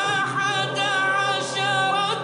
11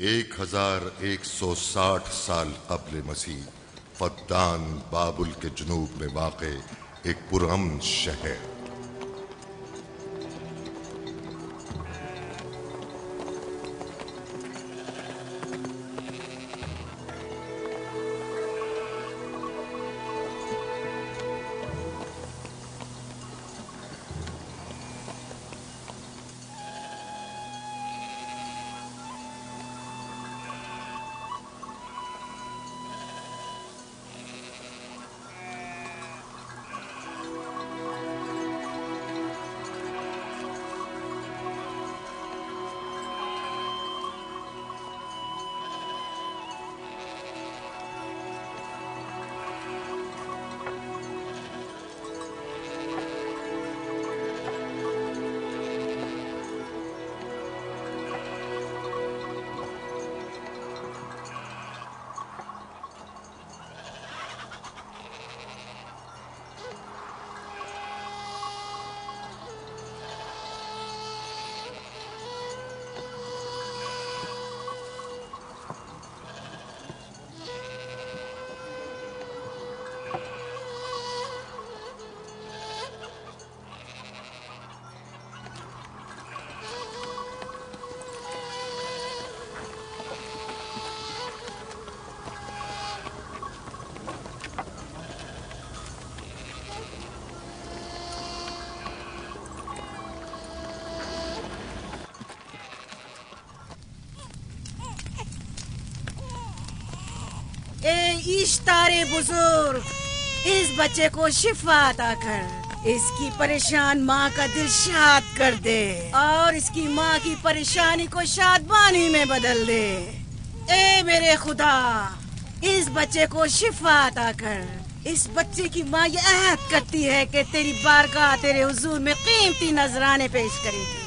एक 1160 साल कब्ल मसीह फद्दान बाबुल के जुनूब में वाक़े एक पुरअमन शहर। इश्तारे बुजुर्ग, इस बच्चे को शिफा अता कर, इसकी परेशान माँ का दिल शाद कर दे और इसकी माँ की परेशानी को शादबानी में बदल दे। ए मेरे खुदा, इस बच्चे को शिफा अता कर। इस बच्चे की माँ ये अहद करती है कि तेरी बारगाह, तेरे हुजूर में कीमती नजराने पेश करेगी।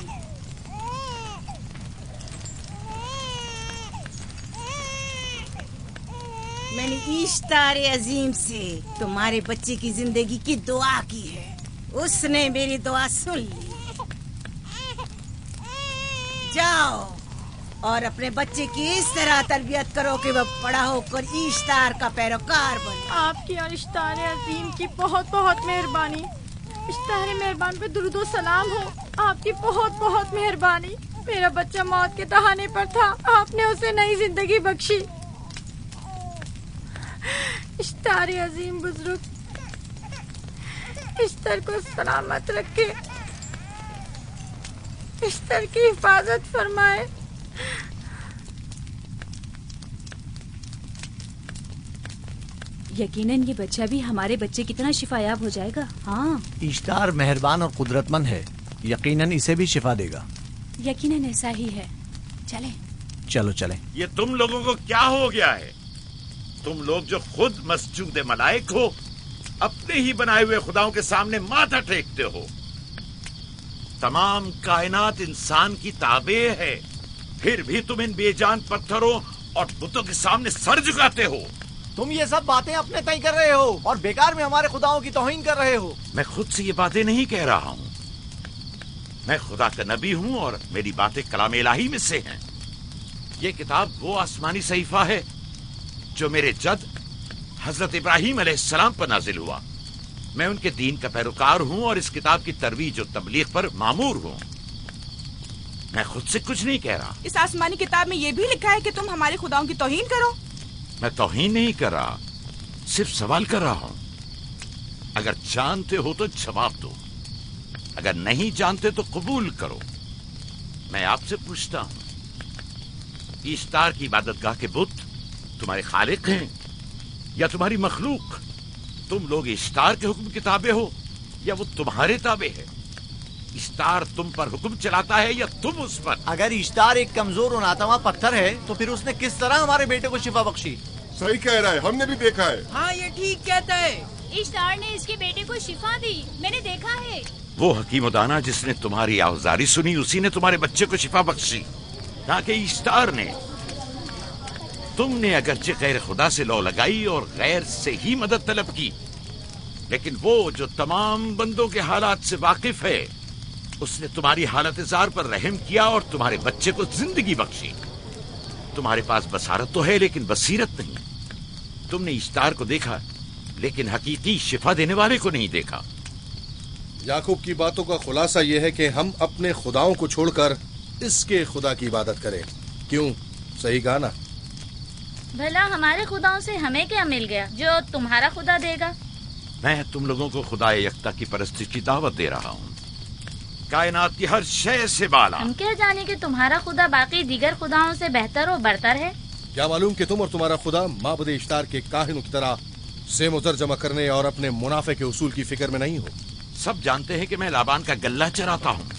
मैंने इश्तारे अजीम से तुम्हारे बच्चे की जिंदगी की दुआ की है, उसने मेरी दुआ सुन ली। जाओ और अपने बच्चे की इस तरह तरबियत करो कि वह बड़ा होकर इश्तार का पैरोकार बने। आपकी और इश्तारे अजीम की बहुत बहुत मेहरबानी। इश्तारे मेहरबान पे दुरूद और सलाम हो। आपकी बहुत बहुत मेहरबानी। मेरा बच्चा मौत के तहाने पर था, आपने उसे नई जिंदगी बख्शी। इश्तारे अजीम बुजुर्ग, इश्तर को सलामत रखे, इश्तर की हिफाजत फरमाए। यकीनन ये बच्चा भी हमारे बच्चे की तरह शिफायाब हो जाएगा। हाँ, इश्तार मेहरबान और कुदरतमंद है, यकीनन इसे भी शिफा देगा। यकीनन ऐसा ही है। चलें। चलो चलें। ये तुम लोगों को क्या हो गया है? तुम लोग जो खुद मस्जूद मलाइक हो, अपने ही बनाए हुए खुदाओं के सामने माथा टेकते हो। तमाम कायनात इंसान की ताबे है, फिर भी तुम इन बेजान पत्थरों और बुतों के सामने सर झुकाते हो। तुम ये सब बातें अपने तय कर रहे हो और बेकार में हमारे खुदाओं की तौहीन कर रहे हो। मैं खुद से ये बातें नहीं कह रहा हूँ। मैं खुदा का नबी हूँ और मेरी बातें कलाम इलाही में से हैं। ये किताब वो आसमानी सहीफा है जो मेरे जद हजरत इब्राहिम अलैहिस्सलाम पर नाजिल हुआ। मैं उनके दीन का पैरोकार हूँ और इस किताब की तरवीज और तबलीग पर मामूर हूँ। मैं खुद से कुछ नहीं कह रहा। इस आसमानी किताब में ये भी लिखा है कि तुम हमारे खुदाओं की तौहीन करो। मैं तौहीन नहीं कर रहा, सिर्फ सवाल कर रहा हूँ। अगर जानते हो तो जवाब दो, अगर नहीं जानते तो कबूल करो। मैं आपसे पूछता हूँ, इश्तार की इबादतगाह के बुत तुम्हारे खालिक हैं या तुम्हारी मखलूक? तुम लोग इश्तार के हुक्म के ताबे हो या वो तुम्हारे ताबे है? इश्तार तुम पर हुक्म चलाता है या तुम उस पर? अगर इश्तार एक कमजोर और नातवा पत्थर है तो फिर उसने किस तरह हमारे बेटे को शिफा बख्शी? सही कह रहा है, हमने भी देखा है। हाँ, ये ठीक कहता है। इश्तार ने इसके बेटे को शिफा दी, मैंने देखा है। वो हकीम दाना जिसने तुम्हारी आवाज़ारी सुनी, उसी ने तुम्हारे बच्चे को शिफा बख्शी, ना कि इश्तार ने। तुमने अगरचे गैर खुदा से लौ लगाई और गैर से ही मदद तलब की, लेकिन वो जो तमाम बंदों के हालात से वाकिफ है, उसने तुम्हारी हालत जार पर रहम किया और तुम्हारे बच्चे को जिंदगी बख्शी। तुम्हारे पास बसारत तो है लेकिन बसीरत नहीं। तुमने इश्तार को देखा लेकिन हकीकी शिफा देने वाले को नहीं देखा। याकूब की बातों का खुलासा यह है कि हम अपने खुदाओं को छोड़कर इसके खुदा की इबादत करें। क्यों? सही कहा ना? भला हमारे खुदाओं से हमें क्या मिल गया जो तुम्हारा खुदा देगा? मैं तुम लोगों को खुदा यकता की परस्तिश की दावत दे रहा हूँ, कायनात की हर शय से बाला। हम क्या जाने कि तुम्हारा खुदा बाकी दीगर खुदाओं से बेहतर और बरतर है? क्या मालूम कि तुम और तुम्हारा खुदा माबुद इश्तार के काहिनों की तरह सेम-उज़र जमा करने और अपने मुनाफे के उसूल की फिक्र में नहीं हो। सब जानते हैं कि मैं लाबान का गल्ला चराता हूँ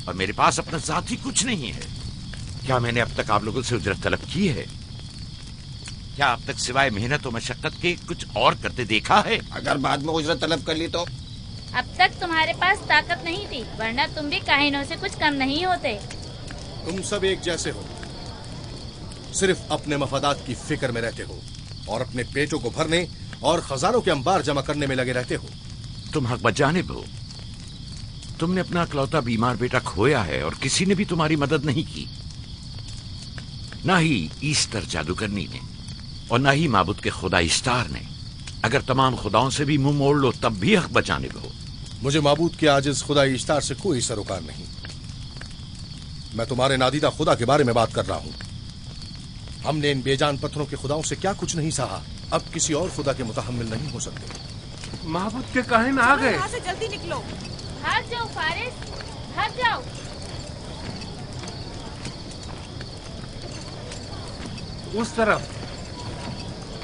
और मेरे पास अपना जाती कुछ नहीं है। क्या मैंने अब तक आप लोगों से उजरत तलब की है? क्या अब तक सिवाय मेहनत और मशक्कत के कुछ और करते देखा है? अगर बाद में उजरत तलब कर ली तो? अब तक तुम्हारे पास ताकत नहीं थी, वरना तुम भी काहिनों से कुछ कम नहीं होते। तुम सब एक जैसे हो, सिर्फ अपने मफादात की फिक्र में रहते हो और अपने पेटों को भरने और खजानों के अंबार जमा करने में लगे रहते हो। तुम हक बजानिब हो। तुमने अपना इकलौता बीमार बेटा खोया है और किसी ने भी तुम्हारी मदद नहीं की, ना ही ईस्टर जादूगरनी ने और ना ही माबुद के खुदा इश्तार ने। अगर तमाम खुदाओं से भी मुंह मोड़ लो तब भी हक बजानिब हो। मुझे माबूद के आजिज खुदा इश्तार से कोई सरोकार नहीं। मैं तुम्हारे नादीदा खुदा के बारे में बात कर रहा हूँ। हमने इन बेजान पत्थरों के खुदाओं से क्या कुछ नहीं सहा, अब किसी और खुदा के मुतहम्मिल नहीं हो सकते। माबूद के काहिन आ गए। यहाँ से जल्दी निकलो। भाग जाओ फारिस, भाग जाओ। उस तरफ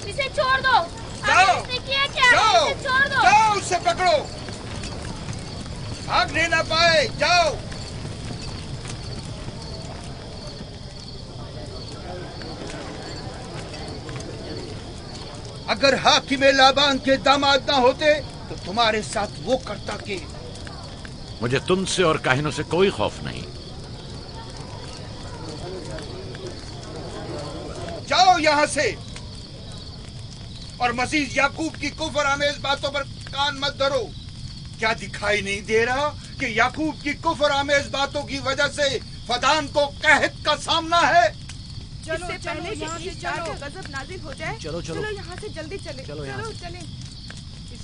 इसे छोड़ दो। जाओ, इसने किया क्या? जाओ, इसे छोड़ दो। जाओ, उसे पकड़ो, भागने ना पाए। जाओ। अगर हाकिम लाबान के दामाद ना होते तो तुम्हारे साथ वो करता के। मुझे तुमसे और काहिनों से कोई खौफ नहीं। जाओ यहाँ से और मजीद याकूब की कुफर आमेज बातों पर कान मत धरो। क्या दिखाई नहीं दे रहा कि याकूब की कुफर आमेज बातों की वजह से फदान को कहत का सामना है? चलो पहले यहाँ से चलो, गजब नाजिल हो जाए। चलो चलो यहाँ से जल्दी चले। चलो यहाँ से। चले।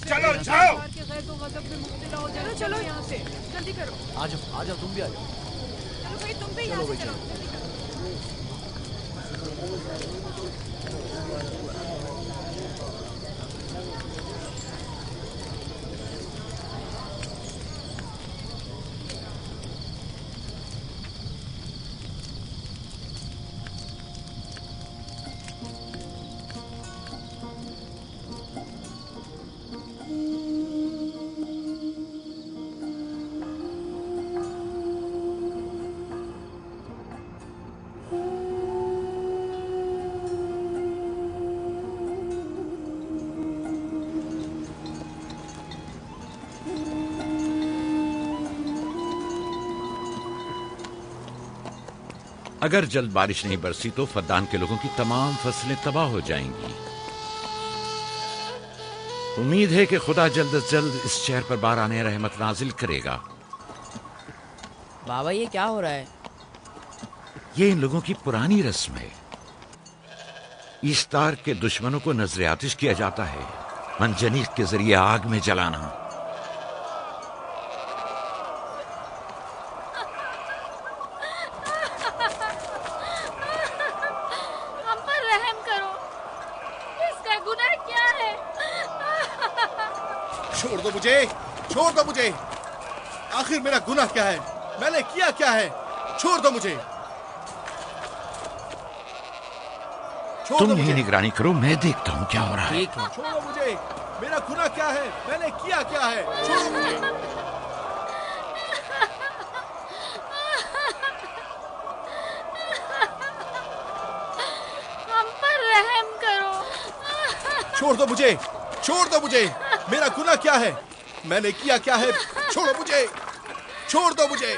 चलो जाओ। चलो चलो यहाँ से जल्दी करो। आ जाओ तुम भी आ जाओ। चलो भाई तुम भी यहाँ से चलो। जल्दी करो। अगर जल्द बारिश नहीं बरसी तो फद्दान के लोगों की तमाम फसलें तबाह हो जाएंगी। उम्मीद है कि खुदा जल्द से जल्द इस शहर पर बाराने रहमत नाजिल करेगा। बाबा ये क्या हो रहा है? ये इन लोगों की पुरानी रस्म है। ईस्तार के दुश्मनों को नजर आतिश किया जाता है, मंजनीक के जरिए आग में जलाना। छोड़ दो मुझे। आखिर मेरा गुनाह क्या है? मैंने किया क्या है? छोड़ दो मुझे। तुम ही निगरानी करो, मैं देखता हूँ क्या हो रहा है। ठीक है। छोड़ो मुझे। मेरा गुनाह क्या है? मैंने किया क्या है? छोड़ो मुझे। हम पर रहम करो। छोड़ दो मुझे। छोड़ दो मुझे। मेरा गुनाह क्या है? मैंने किया क्या है? छोड़ो मुझे। छोड़ दो मुझे।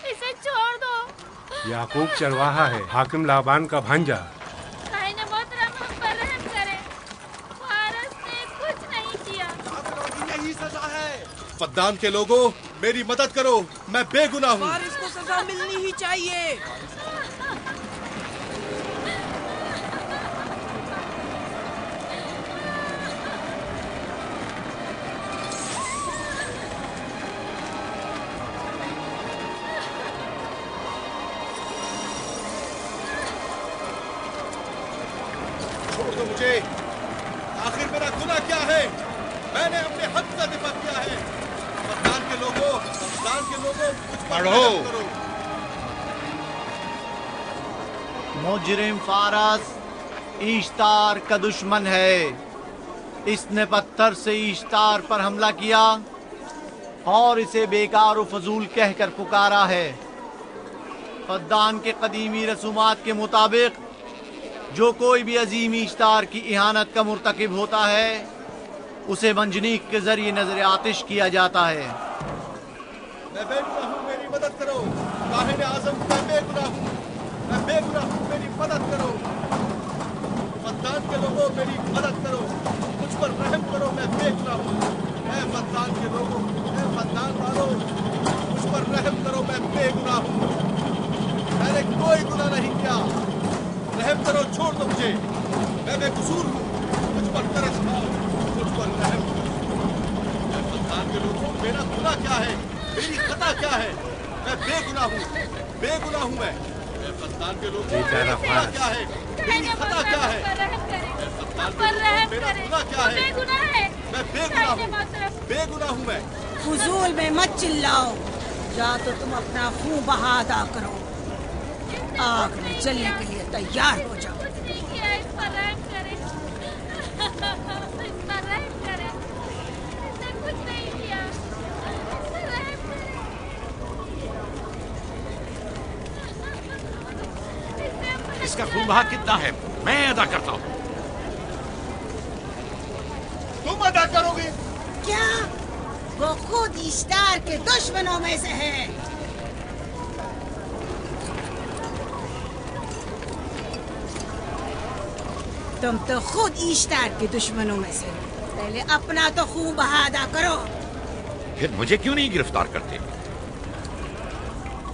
इसे छोड़ दो। याकूब चरवाहा है, हाकिम लाबान का भांजा। मोहतरम हम पर रहम करें। फारस ने कुछ नहीं किया। यही सजा है। फद्दान के लोगों, मेरी मदद करो, मैं बेगुनाह हूँ। फारिस को सजा मिलनी ही चाहिए। मुझे आखिर मेरा गुनाह क्या है? मैंने अपने हक का दिफा किया है। फद्दान के लोगों, मुझ पर रहम करो। मुजरिम फारस ईश्तार का दुश्मन है। इसने पत्थर से ईश्तार पर हमला किया और इसे बेकार और फजूल कहकर पुकारा है। फद्दान के कदीमी रसूमात के मुताबिक जो कोई भी अजीम ईश्तार की इहानत का मुर्तकिब होता है उसे मंजनीक के जरिए नजर आतिश किया जाता है। मैं बेगुनाह हूँ, मेरी मदद करो। काहिन आज़म, मैं बेगुनाह हूँ, मैं बेगुनाह हूँ, मेरी मदद करो। फद्दान के लोगों, मेरी मदद करो, मुझ पर रहम करो, मैं बेगुनाह हूँ। ऐ फद्दान के लोगों, ऐ फद्दान वालों, मुझ पर रहम करो, मैं बेगुनाह हूँ। मैंने कोई गुनाह नहीं किया, रहम करो, छोड़ दो मुझे। मैं बेकसूर हूँ, मुझ पर तरस खाओ, मुझ पर रहम करो। ऐ फद्दान के लोगों, मेरा गुनाह क्या है? मेरी खता क्या है? मैं बेगुनाह हूँ, बेगुनाह हूँ मैं। फद्दान के लोगों, मेरा गुनाह क्या है? मेरी खता क्या है? फद्दान के लोगों, मेरा गुनाह क्या है? मैं बेगुनाह हूँ, बेगुनाह हूँ मैं। फुजूल में मत चिल्लाओ, या तो तुम अपना खून बहा अदा करो। आग में जलने के लिए तैयार हो जाओ। इस पर रहम करें। इस पर रहम करें। इसने कुछ नहीं किया। इस पर रहम करें। इसका खून बहा कितना है मैं अदा करता हूँ। तुम अदा करोगे? क्या? वो खुद इश्तार के दुश्मनों में से है। तुम तो खुद इश्तार के दुश्मनों में से। पहले अपना तो खून बहा अदा करो। फिर मुझे क्यों नहीं गिरफ्तार करते?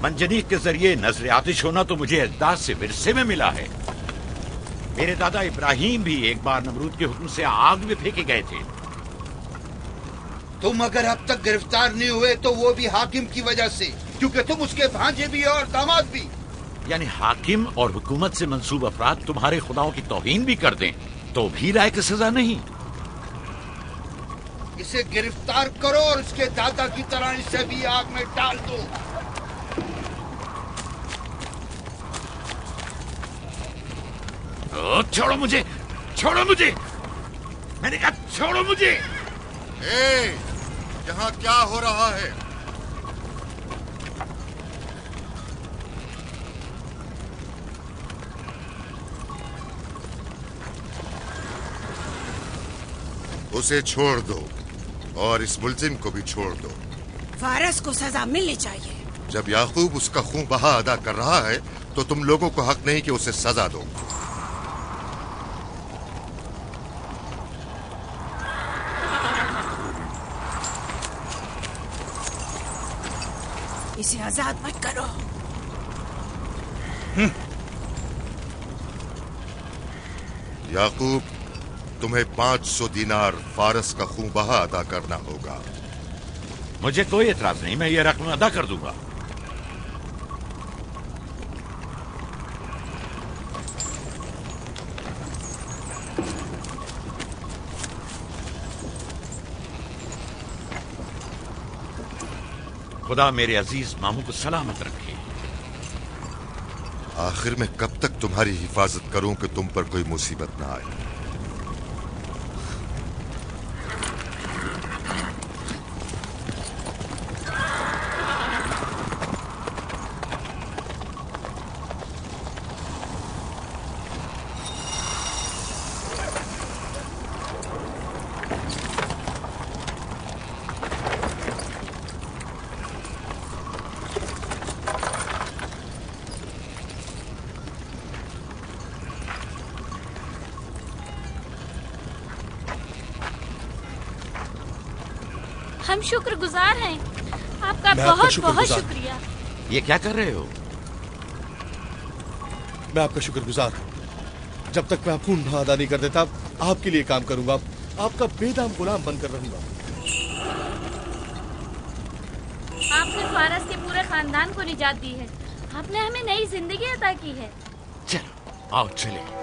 मंजनीक के जरिए नजर आतिश होना तो मुझे अजदाद से विरसे में मिला है। मेरे दादा इब्राहिम भी एक बार नमरूद के हुक्म से आग में फेंके गए थे। तुम अगर अब तक गिरफ्तार नहीं हुए तो वो भी हाकिम की वजह से, क्योंकि तुम उसके भांजे भी और दामाद भी। यानी हाकिम और हुकूमत से मंसूब अफराद तुम्हारे खुदाओं की तौहीन भी कर दें तो भी राय की सजा नहीं। इसे गिरफ्तार करो और इसके दादा की तरह इसे भी आग में डाल दो। छोड़ो मुझे, छोड़ो मुझे, मैंने कहा छोड़ो मुझे। यहाँ क्या हो रहा है? उसे छोड़ दो और इस मुलजिम को भी छोड़ दो। फारस को सजा मिलनी चाहिए। जब याकूब उसका खून बहा अदा कर रहा है तो तुम लोगों को हक नहीं कि उसे सजा दो। इसे आजाद मत करो। याकूब, तुम्हें 500 दीनार फारस का खून बहा अदा करना होगा। मुझे कोई एतराज नहीं, मैं ये रकम अदा कर दूंगा। खुदा मेरे अजीज मामू को सलामत रखे। आखिर में कब तक तुम्हारी हिफाजत करूं कि तुम पर कोई मुसीबत ना आए? हम शुक्रगुजार हैं आपका, बहुत बहुत शुक्रिया। ये क्या कर रहे हो? मैं आपका शुक्रगुजार हूँ। जब तक मैं खून बहा अदा नहीं कर देता आपके लिए काम करूंगा, आपका बेदाम गुलाम बनकर रहूंगा। आपने फारस के पूरे खानदान को निजात दी है। आपने हमें नई जिंदगी अता की है। चलो आओ चले।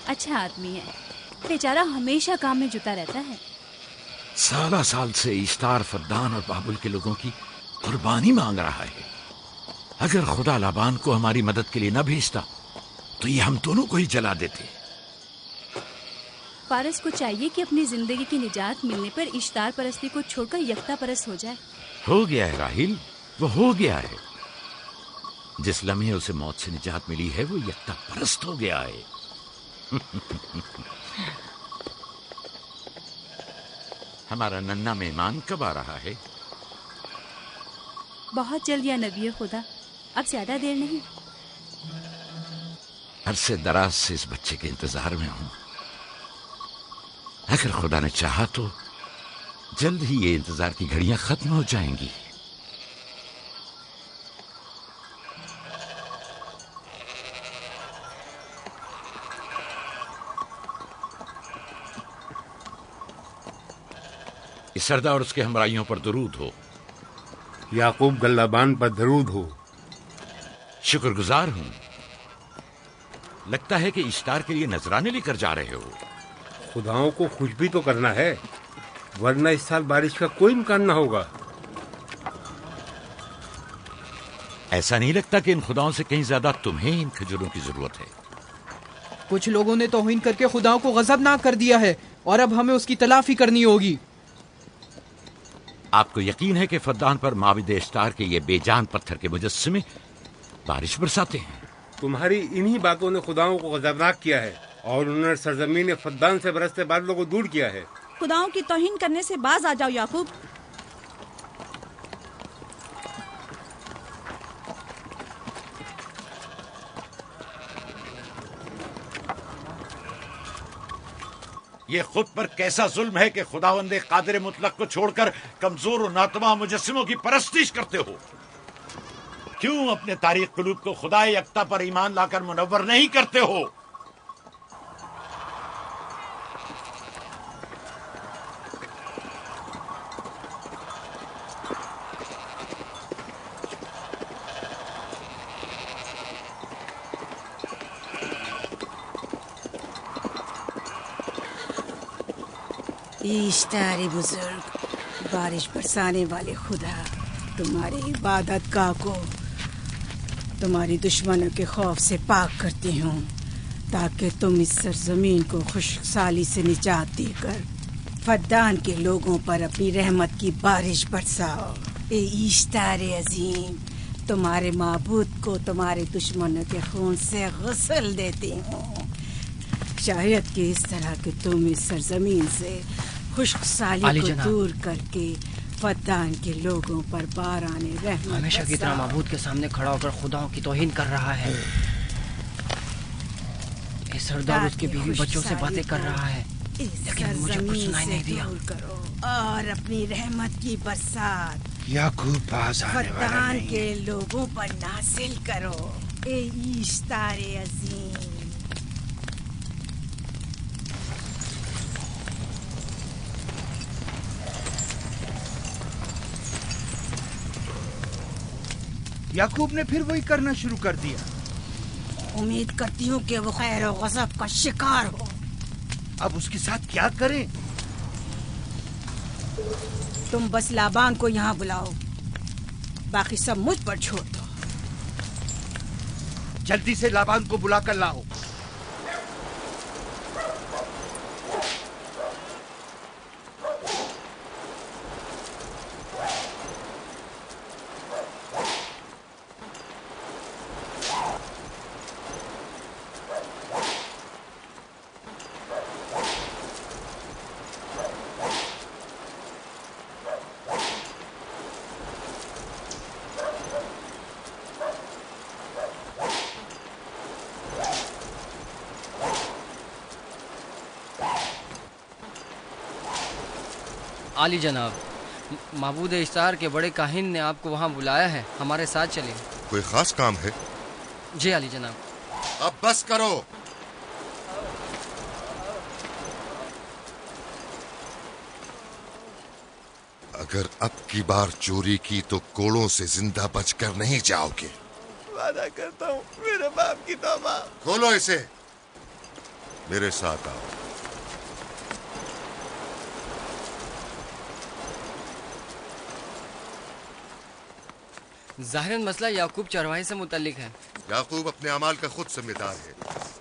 अच्छा आदमी है, बेचारा हमेशा काम में जुटा रहता है। साला साल से इश्तार फद्दान और बाबुल के लोगों की कुर्बानी मांग रहा है। अगर खुदा लाबान को हमारी मदद के लिए न भेजता तो ये हम दोनों को ही जला देते। फारस को चाहिए कि अपनी जिंदगी की निजात मिलने पर इश्तार परस्ती को छोड़कर यकता परस्त हो जाए। हो गया है राहिल, वो हो गया है। जिस लम्हे उसे मौत से निजात मिली है वो यकता परस्त हो गया है। हमारा नन्ना मेहमान कब आ रहा है? बहुत जल्द या नबी खुदा, अब ज्यादा देर नहीं। अरसे दराज से इस बच्चे के इंतजार में हूं। अगर खुदा ने चाहा तो जल्द ही ये इंतजार की घड़ियां खत्म हो जाएंगी। इस सरदार और उसके हमराइयों पर दरूद हो। याकूब गल्लाबान पर दरूद हो। शुक्रगुजार हूं। लगता है कि इश्तार के लिए नजराने लेकर जा रहे हो। खुदाओं को खुश भी तो करना है, वरना इस साल बारिश का कोई इम्कान ना होगा। ऐसा नहीं लगता कि इन खुदाओं से कहीं ज्यादा तुम्हें इन खजूरों की जरूरत है? कुछ लोगों ने तौहीन करके खुदाओं को गजबनाक कर दिया है और अब हमें उसकी तलाफी करनी होगी। आपको यकीन है कि फद्दान पर माबिद इश्तार के ये बेजान पत्थर के मुजस्समे बारिश बरसाते हैं? तुम्हारी इन्हीं बातों ने खुदाओं को गजबनाक किया है और उन्होंने सरजमीन फद्दान से बरसते बादलों को दूर किया है। खुदाओं की तौहीन करने से बाज आ जाओ याकूब। ये खुद पर कैसा जुल्म है कि खुदावंदे कादिर मुतलक को छोड़कर कमजोर और नातवा मुजस्सिमों की परस्तिश करते हो। क्यों अपने तारीख कुलूब को खुदा यकता पर ईमान लाकर मुनव्वर नहीं करते हो? इश्तारे बुजुर्ग, बारिश बरसाने वाले खुदा, तुम्हारी इबादत गाह को तुम्हारी दुश्मनों के खौफ से पाक करती हूँ, ताकि तुम इस सरजमीन को खुशहाली से निजात देकर फद्दान के लोगों पर अपनी रहमत की बारिश बरसाओ। ए इश्तारे अजीम, तुम्हारे माबूद को तुम्हारे दुश्मनों के खून से गुस्ल देती हूँ। शायद कि इस तरह के तुम इस सरजमीन से खुशहाली को दूर करके फद्दान के लोगों पर बाराने रहमत हमेशा की तरह माबूद के सामने खड़ा होकर खुदाओं की तौहीन कर रहा है। ये सरदार उसके बीवी बच्चों से बातें कर रहा है, लेकिन मुझे कुछ सुनाई नहीं दिया। और अपनी रहमत की बरसात याकूब पास आने वाला फद्दान नहीं। के लोगों पर नासिल करो। ए इश्तारे अजीम, याकूब ने फिर वही करना शुरू कर दिया। उम्मीद करती हूँ कि वो खैर और गज़ब का शिकार हो। अब उसके साथ क्या करें? तुम बस लाबान को यहाँ बुलाओ, बाकी सब मुझ पर छोड़ दो। जल्दी से लाबान को बुला कर लाओ। आली जनाब, माबूद इश्तार के बड़े काहिन ने आपको वहाँ बुलाया है, हमारे साथ चलिए। कोई खास काम है? जी आली जनाब। अब बस करो। अगर अब की बार चोरी की तो कोड़ों से जिंदा बचकर नहीं जाओगे। वादा करता हूँ, मेरे बाप की तौबा। खोलो इसे, मेरे साथ आओ। जाहिरन मसला याकूब चरवाही से मुतल्लिक है। याकूब अपने अमाल का खुद जिम्मेदार है,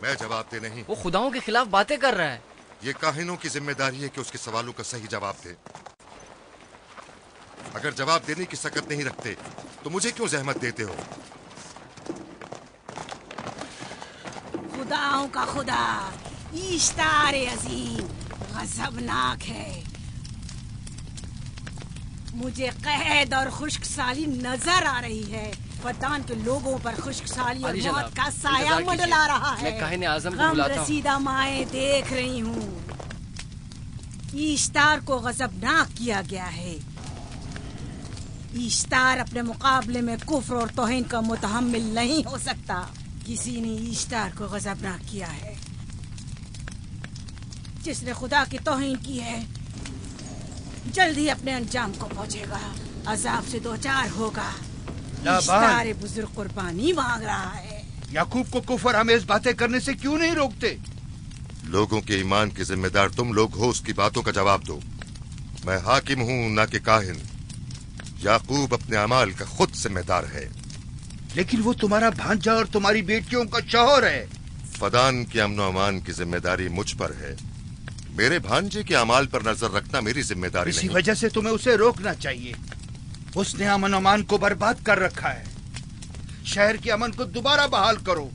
मैं जवाब दे नहीं। वो खुदाओं के खिलाफ बातें कर रहा है। ये काहिनों की जिम्मेदारी है कि उसके सवालों का सही जवाब दे। अगर जवाब देने की सकत नहीं रखते तो मुझे क्यों जहमत देते हो? खुदाओं का खुदा इश्तारे अजीम गजबनाक है। मुझे कैद और खुश्क साली नजर आ रही है। फद्दान के लोगों पर खुश्क साली और अली मौत जनाब, का साया इंतजार मंडला कीजिए। रहा है। मैं काहिने आज़म को गम बुलाता हूँ। रसीदा माएं देख रही हूँ। ईश्तार को गजबनाक किया गया है। ईश्तार अपने मुकाबले में कुफ्र और तौहीन का मुतहम्मिल नहीं हो सकता। किसी ने ईश्तार को गजबनाक किया है। जिसने खुदा की तौहीन की है जल्द ही अपने अंजाम को पहुंचेगा, अजाब से दो चार होगा। ईश्तार बुजुर्ग कुर्बानी मांग रहा है। याकूब को कुफर हमें बातें करने से क्यों नहीं रोकते? लोगों के ईमान की जिम्मेदार तुम लोग हो, उसकी बातों का जवाब दो। मैं हाकिम हूँ ना कि काहिन। याकूब अपने अमाल का खुद जिम्मेदार है। लेकिन वो तुम्हारा भांजा और तुम्हारी बेटियों का शौहर है। फदान के अमन अमान की जिम्मेदारी मुझ पर है। मेरे भांजे के अमाल पर नजर रखना मेरी जिम्मेदारी इसी नहीं। वजह से तुम्हें उसे रोकना चाहिए। उसने अमन अमान को बर्बाद कर रखा है। शहर के अमन को दोबारा बहाल करो।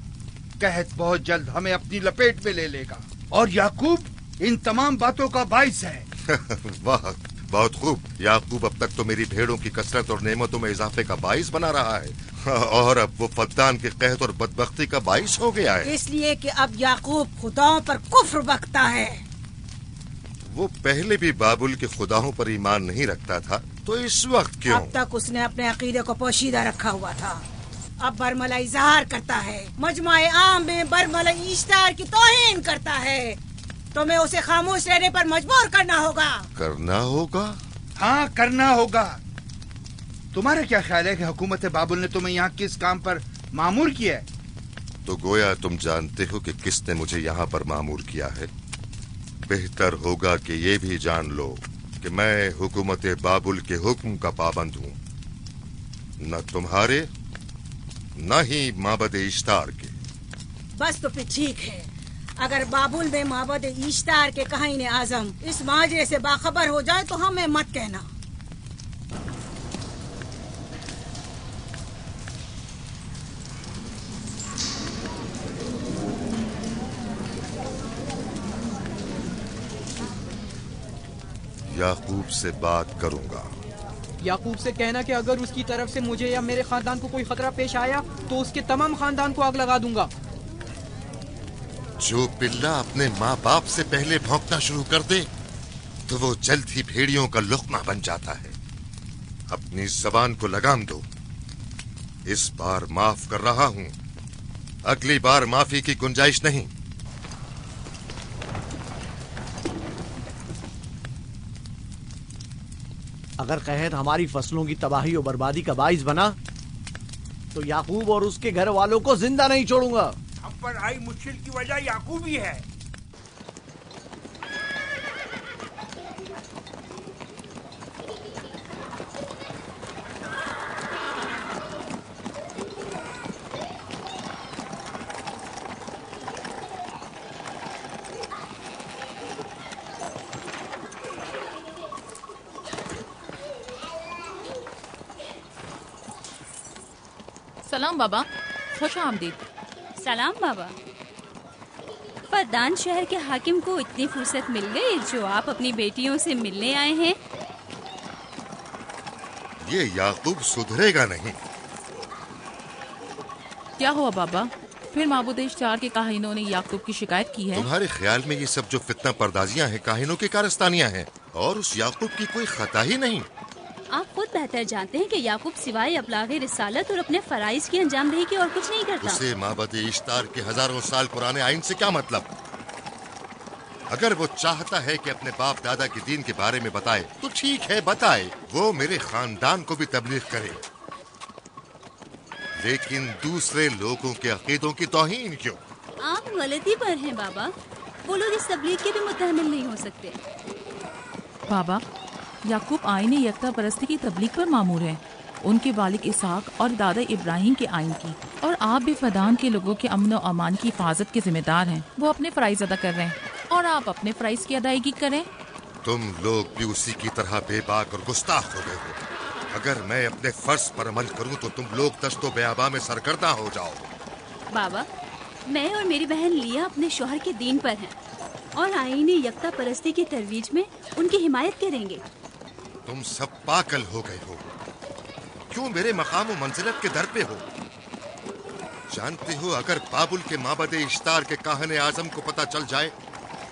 कहत बहुत जल्द हमें अपनी लपेट में ले लेगा और याकूब इन तमाम बातों का बाइस है। वाह, बहुत खूब। याकूब अब तक तो मेरी भेड़ों की कसरत और नेमतों में इजाफे का बाइस बना रहा है और अब वो फद्दान के कहत और बदबख्ती का बाइस हो गया है। इसलिए कि अब याकूब खुदाओं पर कुफ्र बकता है। वो पहले भी बाबुल के खुदाओं पर ईमान नहीं रखता था, तो इस वक्त क्यों? अब तक उसने अपने अकीदे को पोशीदा रखा हुआ था। अब बरमला इजहार करता है, मजमाए आम में बरमला ईश्तार की तौहीन करता है। तुम्हें उसे खामोश रहने पर मजबूर करना होगा। करना होगा? हाँ, करना होगा। तुम्हारा क्या ख्याल है कि हुकूमत बाबुल ने तुम्हें यहाँ किस काम पर मामूर किया है? तो गोया तुम जानते हो कि किसने मुझे यहाँ पर मामूर किया है। बेहतर होगा कि ये भी जान लो कि मैं हुकूमत बाबुल के हुक्म का पाबंद हूँ, न तुम्हारे न ही माबद इश्तार के। बस तो फिर ठीक है। अगर बाबुल में माबद इश्तार के काहिन आजम इस माजरे से बाखबर हो जाए तो हमें मत कहना। याकूब से बात करूंगा। याकूब से कहना कि अगर उसकी तरफ से मुझे या मेरे खानदान को कोई खतरा पेश आया तो उसके तमाम खानदान को आग लगा दूंगा। जो पिल्ला अपने माँ बाप से पहले भौंकना शुरू कर दे तो वो जल्द ही भेड़ियों का लुक़मा बन जाता है। अपनी जबान को लगाम दो। इस बार माफ कर रहा हूँ, अगली बार माफी की गुंजाइश नहीं। अगर कहत हमारी फसलों की तबाही और बर्बादी का बाइस बना तो याकूब और उसके घर वालों को जिंदा नहीं छोड़ूंगा। हम पर आई मुश्किल की वजह याकूब ही है। सलाम बाबा, खुश आमदीद। सलाम बाबा। फद्दान शहर के हाकिम को इतनी फुर्सत मिल गई जो आप अपनी बेटियों से मिलने आए हैं। ये याकूब सुधरेगा नहीं। क्या हुआ बाबा? फिर माबूद इश्तार के काहिनों ने याकूब की शिकायत की है? तुम्हारे ख्याल में ये सब जो फितना पर्दाजियां हैं काहिनों की कारस्तानियां हैं और उस याकूब की कोई खता ही नहीं। आप खुद बेहतर जानते हैं कि याकूब सिवाय अबलागे रिसालत और अपने फराइज की अंजामदही के और कुछ नहीं करता। उसे माबद इश्तार के हजारों साल पुराने आइन से क्या मतलब? अगर वो चाहता है कि अपने बाप दादा के दीन के बारे में बताए तो ठीक है, बताए। वो मेरे खानदान को भी तबलीग करे, लेकिन दूसरे लोगों के अकीदों की तौहीन क्यों? आप गलती पर हैं बाबा। वो लोग इस तबलीग के भी मुतहम्मिल नहीं हो सकते। बाबा, याकूब आईन यकता परस्ती की तबलीग पर मामूर है, उनके वालिद इसहाक और दादा इब्राहिम के आइन की। और आप भी फदान के लोगों के अमन और अमान की हिफाजत के जिम्मेदार हैं। वो अपने फराइज अदा कर रहे हैं और आप अपने फराइज की अदायगी करें। तुम लोग भी उसी की तरह बेबाक और गुस्ताख हो गए हो। अगर मैं अपने फर्ज पर अमल करूं तो तुम लोग दस्तो बेआबा में सरगर्दा हो जाओ। बाबा, मैं और मेरी बहन लिया अपने शौहर के दीन पर हैं और आईन यकता परस्ती की तरवीज में उनकी हिमायत करेंगे। तुम सब पागल हो गए हो। क्यों मेरे मकाम और मंजिलत के दर पे हो? जानते हो, अगर बाबुल के माबद इश्तार के काहने आजम को पता चल जाए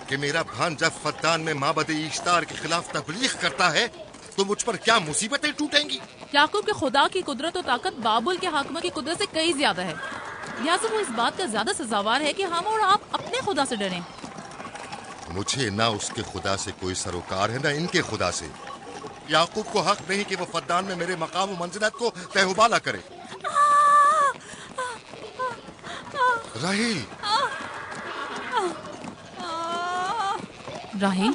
कि मेरा भांजा फद्दान में माबद इश्तार के खिलाफ तबलीग करता है तो मुझ पर क्या मुसीबतें टूटेंगी। याकूब के खुदा की कुदरत और ताकत बाबुल के हाकिम की कुदरत से कई ज्यादा है। लिहाजा वो इस बात का ज्यादा सजावार है कि हम और आप अपने खुदा से डरें। मुझे ना उसके खुदा से कोई सरोकार है, ना इनके खुदा से। याकूब को हक नहीं कि वो फद्दान में मेरे मकाम और मंजिलत को तहबाला करे। राहिल, राहिल,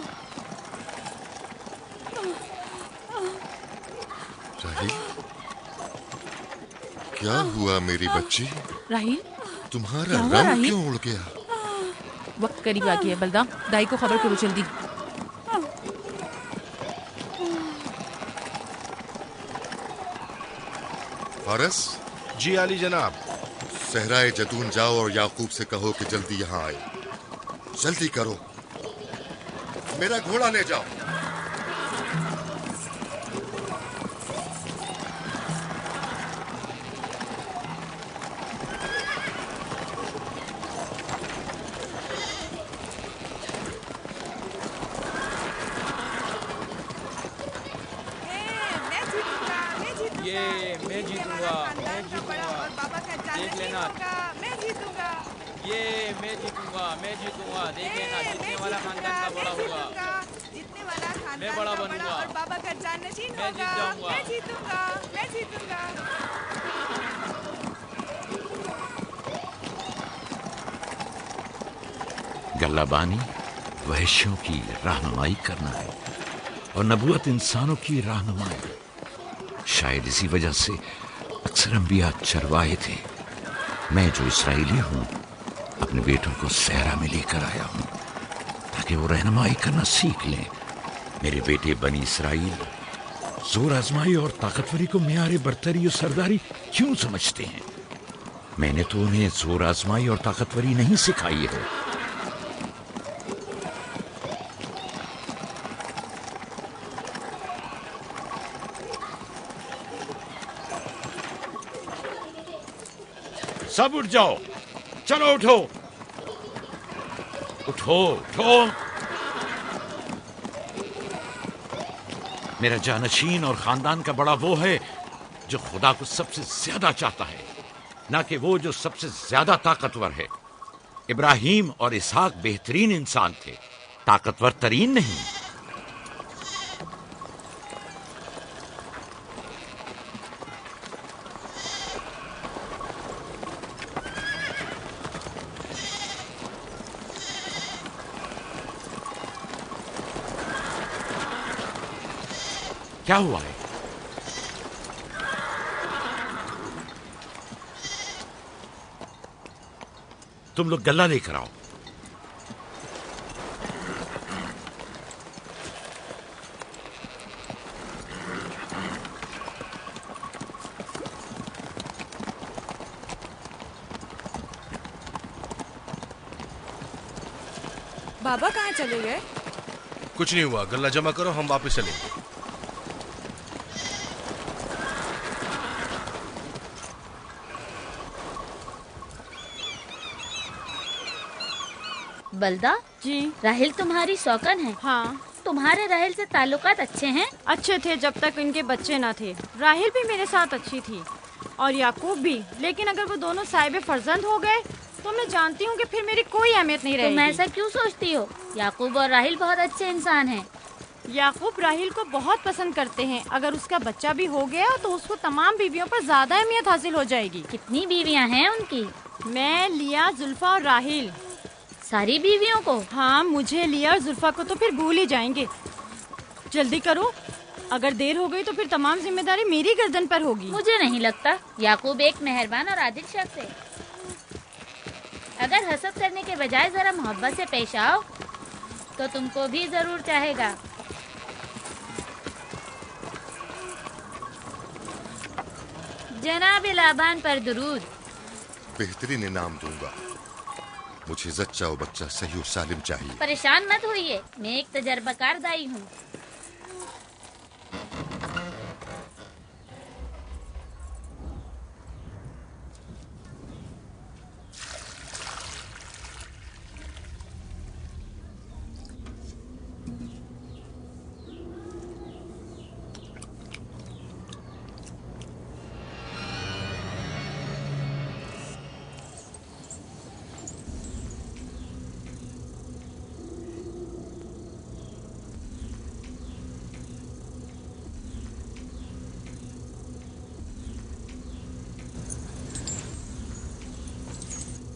राहिल, क्या हुआ मेरी बच्ची? राहिल, तुम्हारा क्या हुआ, रंग राहिल? क्यों उड़ गया? वक्त करीब आ गया है। बलदा, दाई को खबर करो जल्दी। फारस? जी आली जनाब। सहराए जतून जाओ और याकूब से कहो कि जल्दी यहाँ आए। जल्दी करो, मेरा घोड़ा ले जाओ। ये मैं जीतूंगा, मैं जीतूंगा। देख लेना, मैं जीतूंगा। ये मैं जीतूंगा, मैं जीतूंगा। देख लेना, जीतने वाला खानदान का बड़ा होगा। जीतने वाला खानदान मैं बड़ा का बनूंगा। और बाबा का जाननशीन मैं जीत होगा। जाऊंगा। मैं जीतूंगा, मैं जीतूंगा। गल्लाबानी वहशियों की रहनुमाई करना है और नबूवत इंसानों की रहनुमाई। शायद इसी वजह से अक्सर अंबिया चरवाहे थे। मैं जो इसराइली हूँ अपने बेटों को सहरा में लेकर आया हूँ ताकि वो रहनुमाई करना सीख लें। मेरे बेटे बनी इसराइल जोर आजमाई और ताकतवरी को मेयारे बरतरी और सरदारी क्यों समझते हैं? मैंने तो उन्हें जोर आजमाई और ताकतवरी नहीं सिखाई है। सब उठ जाओ, चलो उठो, उठो, उठो। मेरा जानशीन और खानदान का बड़ा वो है जो खुदा को सबसे ज्यादा चाहता है, ना कि वो जो सबसे ज्यादा ताकतवर है। इब्राहिम और इसहाक बेहतरीन इंसान थे, ताकतवर तरीन नहीं। क्या हुआ है? तुम लोग गल्ला लेकर आओ। बाबा कहाँ चले गए? कुछ नहीं हुआ, गल्ला जमा करो, हम वापस चलेंगे। बलदा जी, राहिल तुम्हारी शौकन है। हाँ, तुम्हारे राहिल से ताल्लुकात अच्छे हैं? अच्छे थे जब तक इनके बच्चे ना थे। राहिल भी मेरे साथ अच्छी थी और याकूब भी, लेकिन अगर वो दोनों साहिब फर्जंद हो गए तो मैं जानती हूँ कि फिर मेरी कोई अहमियत नहीं रहेगी। तुम ऐसा क्यों सोचती हो? याकूब और राहिल बहुत अच्छे इंसान हैं। याकूब राहिल को बहुत पसंद करते हैं। अगर उसका बच्चा भी हो गया तो उसको तमाम बीवियों पर ज्यादा अहमियत हासिल हो जाएगी। कितनी बीवियाँ हैं उनकी? मैं, लिया, जुल्फा और राहिल। सारी बीवियों को? हाँ, मुझे, लिया और जुल्फा को तो फिर भूल ही जाएंगे। जल्दी करो, अगर देर हो गई तो फिर तमाम जिम्मेदारी मेरी गर्दन पर होगी। मुझे नहीं लगता। याकूब एक मेहरबान और आदिल शख्स है। अगर हसद करने के बजाय जरा मोहब्बत से पेश आओ तो तुमको भी जरूर चाहेगा। जनाब लाबान पर दुरूद। बेहतरीन इनाम दूंगा। मुझे जच्चा और बच्चा सही और सालिम चाहिए। परेशान मत होइए, मैं एक तजर्बाकार दाई हूँ।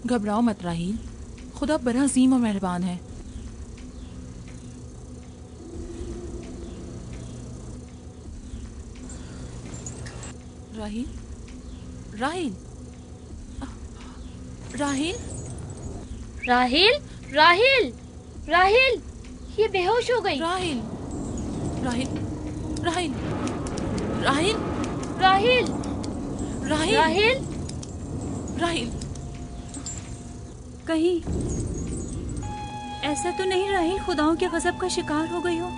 घबराओ मत राहील, खुदा बड़ा अजीम और मेहरबान है। राहील, राहील, राहील, राहिल, राहिल, राहिल, ये बेहोश हो गई। राहील, राहील, राहील, राहील, राहिल, राहील, राहिल, राहील। कहीं ऐसा तो नहीं राहिल खुदाओं के गजब का शिकार हो गई हो?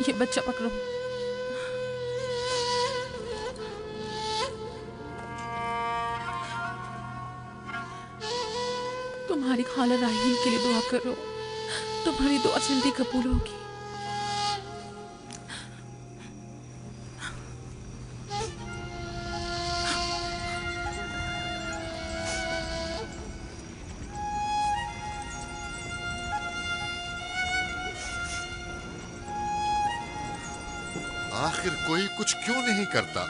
ये बच्चा पकड़ो। तुम्हारी खाला राहील के लिए दुआ करो, तुम्हारी दुआ जल्दी कबूल होगी। आखिर कोई कुछ क्यों नहीं करता?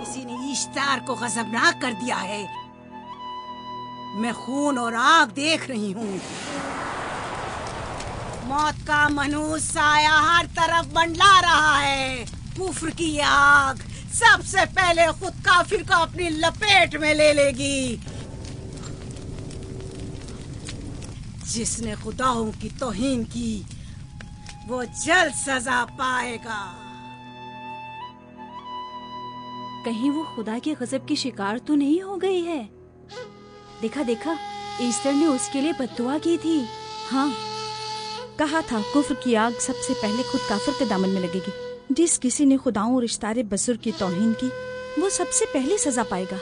किसी ने इश्तार को गजबनाक कर दिया है। मैं खून और आग देख रही हूँ। मौत का मनहूस साया हर तरफ मंडला रहा है। कुफ्र की ये आग सबसे पहले खुद काफिर को अपनी लपेट में ले लेगी। जिसने खुदाओं की तौहीन की वो जल्द सजा पाएगा। कहीं वो खुदा के गजब की शिकार तो नहीं हो गई है? देखा देखा, ईस्टर ने उसके लिए बद्दुआ की थी। हाँ, कहा था कुफ्र की आग सबसे पहले खुद काफिर के दामन में लगेगी। जिस किसी ने खुदाओं और इश्तारे बुजुर्ग की तौहीन की वो सबसे पहले सजा पाएगा।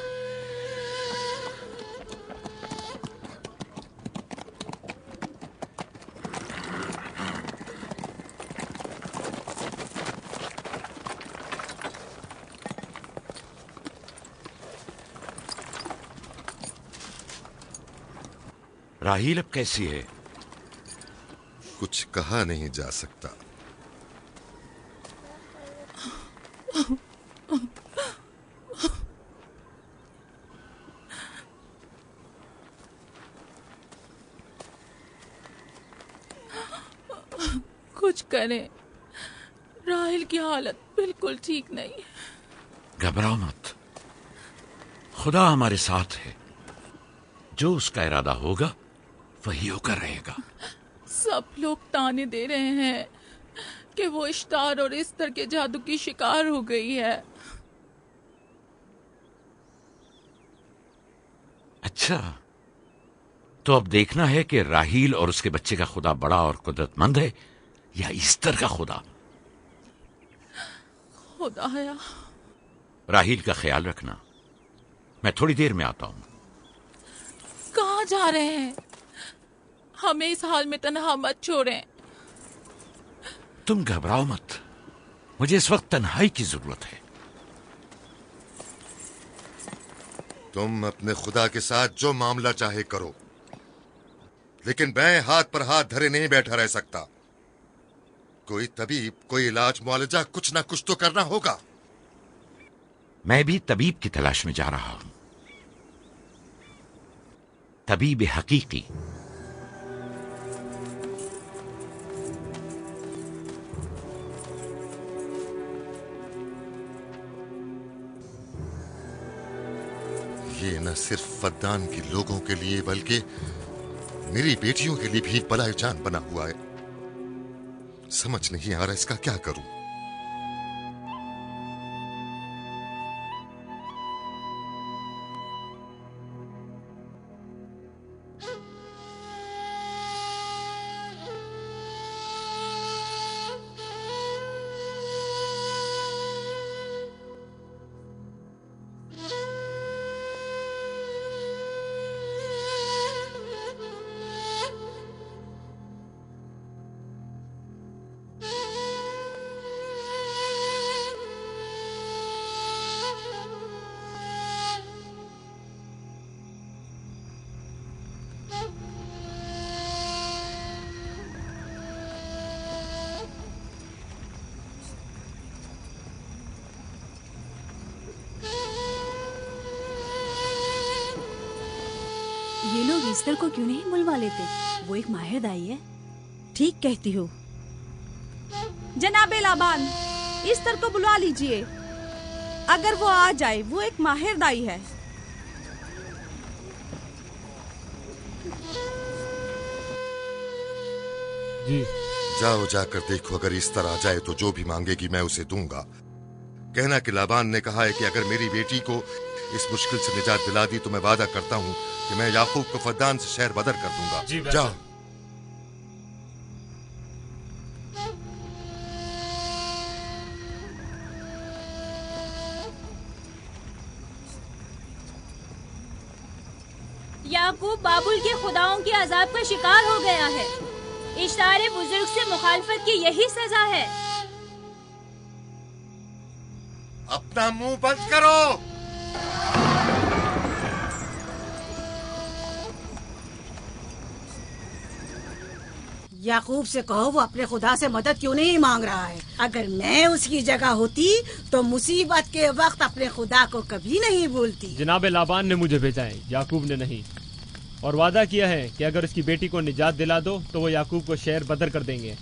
राहील अब कैसी है? कुछ कहा नहीं जा सकता। कुछ करें, राहील की हालत बिल्कुल ठीक नहीं। घबराओ मत, खुदा हमारे साथ है। जो उसका इरादा होगा वही होकर रहेगा। सब लोग ताने दे रहे हैं कि वो इश्तार और इस्तर के जादू की शिकार हो गई है। अच्छा, तो अब देखना है कि राहील और उसके बच्चे का खुदा बड़ा और कुदरतमंद है या ईस्टर का खुदा। खुदाया, राहील का ख्याल रखना। मैं थोड़ी देर में आता हूं। कहाँ जा रहे हैं? हमें इस हाल में तन्हा मत छोड़ें। तुम घबराओ मत, मुझे इस वक्त तन्हाई की जरूरत है। तुम अपने खुदा के साथ जो मामला चाहे करो, लेकिन मैं हाथ पर हाथ धरे नहीं बैठा रह सकता। कोई तबीब, कोई इलाज मुआलजा, कुछ ना कुछ तो करना होगा। मैं भी तबीब की तलाश में जा रहा हूं। तबीब हकीकी। ये न सिर्फ फद्दान के लोगों के लिए बल्कि मेरी बेटियों के लिए भी बलाए जान बना हुआ है। समझ नहीं आ रहा इसका क्या करूं। ये लोग ईस्टर को क्यों नहीं बुलवा लेते? वो एक माहिर दाई है। ठीक कहती हो। जनाबे लाबान, ईस्टर को बुलवा लीजिए। अगर वो आ जाए, वो एक माहिर दाई है। जी। जाओ जाकर देखो, अगर ईस्टर आ जाए तो जो भी मांगेगी मैं उसे दूंगा। कहना कि लाबान ने कहा है कि अगर मेरी बेटी को इस मुश्किल से निजात दिला दी तो मैं वादा करता हूँ कि मैं याकूब को फद्दान से शहर बदर कर दूंगा। जी जाओ। याकूब बाबुल के खुदाओं के अजाब का शिकार हो गया है। इश्तारे बुजुर्ग से मुखालफत की यही सजा है। अपना मुंह बंद करो। याकूब से कहो वो अपने खुदा से मदद क्यों नहीं मांग रहा है। अगर मैं उसकी जगह होती तो मुसीबत के वक्त अपने खुदा को कभी नहीं भूलती। जनाबे लाबान ने मुझे भेजा है, याकूब ने नहीं, और वादा किया है कि अगर उसकी बेटी को निजात दिला दो तो वो याकूब को शहर बदर कर देंगे।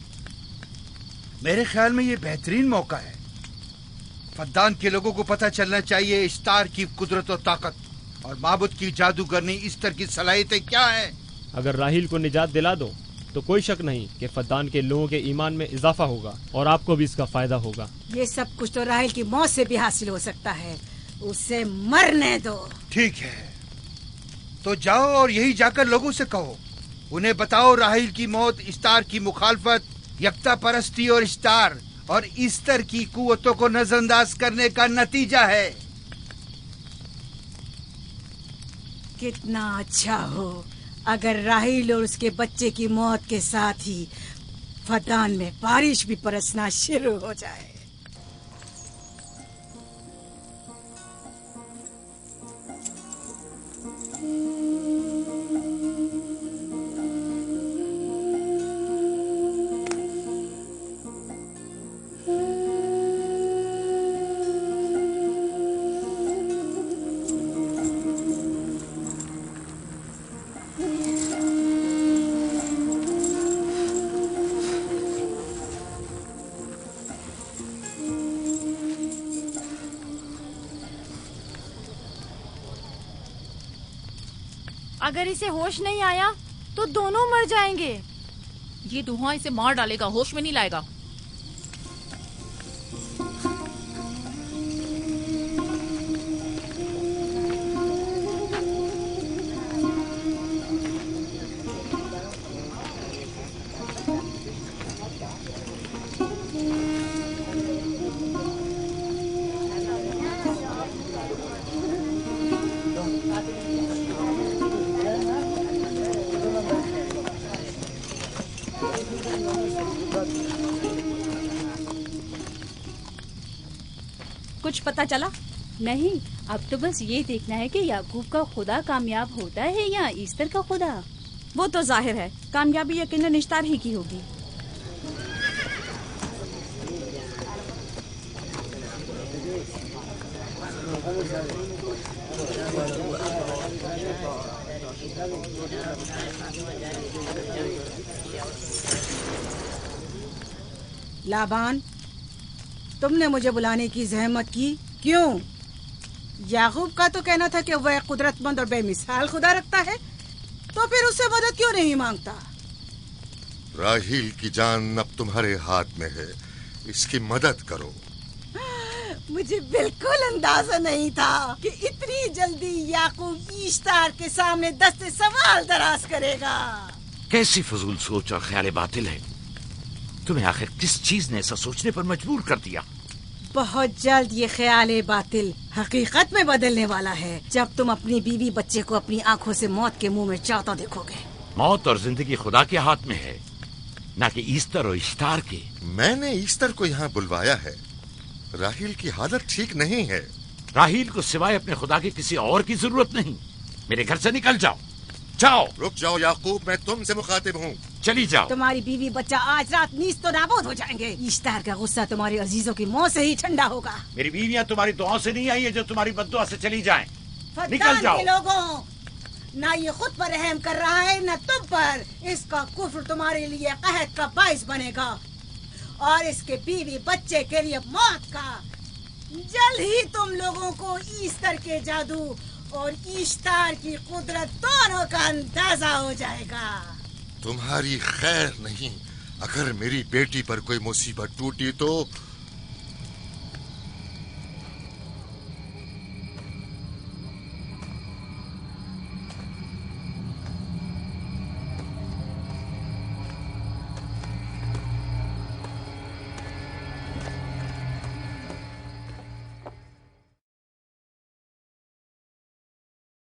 मेरे ख्याल में ये बेहतरीन मौका है। फद्दान के लोगों को पता चलना चाहिए इश्तार की कुदरत और ताकत और माबुद की जादूगरनी ईस्टर की सलाहियतें क्या हैं। अगर राहील को निजात दिला दो तो कोई शक नहीं कि फद्दान के लोगों के ईमान में इजाफा होगा और आपको भी इसका फायदा होगा। ये सब कुछ तो राहील की मौत से भी हासिल हो सकता है। उसे मरने दो। ठीक है, तो जाओ और यही जाकर लोगों से कहो, उन्हें बताओ राहील की मौत इश्तार की मुखालफत, यकता परस्ती और इश्तार और ईस्टर की कुव्वतों को नजरअंदाज करने का नतीजा है। कितना अच्छा हो अगर राहील और उसके बच्चे की मौत के साथ ही फद्दान में बारिश भी बरसना शुरू हो जाए। अगर इसे होश नहीं आया तो दोनों मर जाएंगे। ये धुआं इसे मार डालेगा, होश में नहीं लाएगा। कुछ पता चला? नहीं, अब तो बस ये देखना है कि याकूब का खुदा कामयाब होता है या ईस्टर का खुदा। वो तो जाहिर है कामयाबी यकीनन इश्तार ही की होगी। लाबान, तुमने मुझे बुलाने की जहमत की, क्यों? याकूब का तो कहना था कि वह कुदरतमंद और बेमिसाल खुदा रखता है, तो फिर उससे मदद क्यों नहीं मांगता? राहील की जान अब तुम्हारे हाथ में है, इसकी मदद करो। मुझे बिल्कुल अंदाजा नहीं था कि इतनी जल्दी याकूब ईश्तार के सामने दस्ते सवाल दराज करेगा। कैसी फजूल सोच और ख्याल बातिल है। तुम्हें आखिर किस चीज ने ऐसा सोचने पर मजबूर कर दिया? बहुत जल्द ये ख्याल बातिल हकीकत में बदलने वाला है, जब तुम अपनी बीवी बच्चे को अपनी आंखों से मौत के मुंह में जाता देखोगे। मौत और जिंदगी खुदा के हाथ में है, ना कि ईस्टर और इश्तार के। मैंने ईस्टर को यहाँ बुलवाया है। राहील की हालत ठीक नहीं है। राहील को सिवाय अपने खुदा के किसी और की जरूरत नहीं। मेरे घर से निकल जाओ। जाओ। रुक जाओ याकूब, मैं तुमसे मुखातिब हूँ। चली जाओ। तुम्हारी बीवी बच्चा आज रात नीस तो नाबूद हो जाएंगे। ईश्तार का गुस्सा तुम्हारे अजीजों की मौत से ही ठंडा होगा। मेरी बीवियाँ तुम्हारी दुआओं से नहीं आई है जो तुम्हारी बद्दुआ से चली जाएं। निकल जाओ। लोगों, ना ये खुद पर रहम कर रहा है न तुम पर। इसका कुफ्र तुम्हारे लिए कहत का बाइस बनेगा और इसके बीवी बच्चे के लिए मौत का। जल्द ही तुम लोगों को ईस्टर के जादू और ईश्तार की कुदरत दोनों का अंदाजा हो जाएगा। तुम्हारी खैर नहीं। अगर मेरी बेटी पर कोई मुसीबत टूटी तो